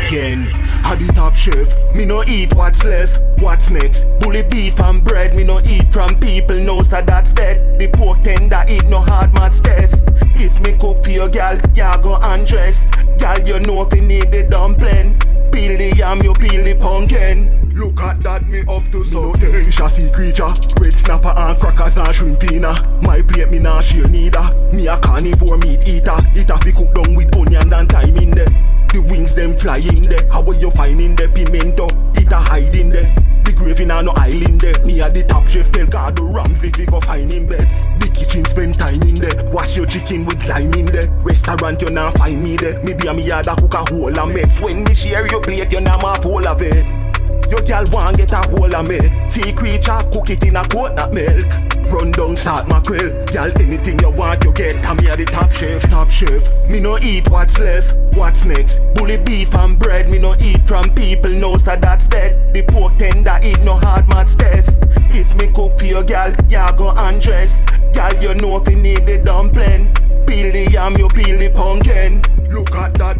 again. I the top chef, me no eat what's left. What's next? Bully beef and bread, me no eat from people, no so that's dead. The pork tender eat no hard mats test. If me cook for your gal, ya go undress. Gal, you know if you need the dumpling. Peel the yam, you peel the pumpkin. Look at that, me up to something. Chassis creature, red snapper and crackers and shrimpina. My plate me nah share neither. Me a carnivore meat eater. It a fi cook down with onion and thyme in there. The wings them fly in there. How will you find in the pimento? It a hide in there. The grave in a no island there. Me a the top chef, tell God the Ramsey fi go find in bed. The kitchen spend time in there. Wash your chicken with lime in there. Restaurant you nah find me there. Maybe a me a da cook a whole of me. When me share your plate you nah map whole of it. Your girl want get a hold of me. Sea creature, cook it in a coconut milk. Run down salt mackerel. Girl, anything you want you get. I'm here the top chef. Top chef. Me no eat what's left. What's next? Bully beef and bread. Me no eat from people, no so that's dead. The pork tender eat no hard mats test. If me cook for your girl, ya go undress. Girl, you know if you need the dumpling. Peel the yam, you peel the pumpkin. Look at that.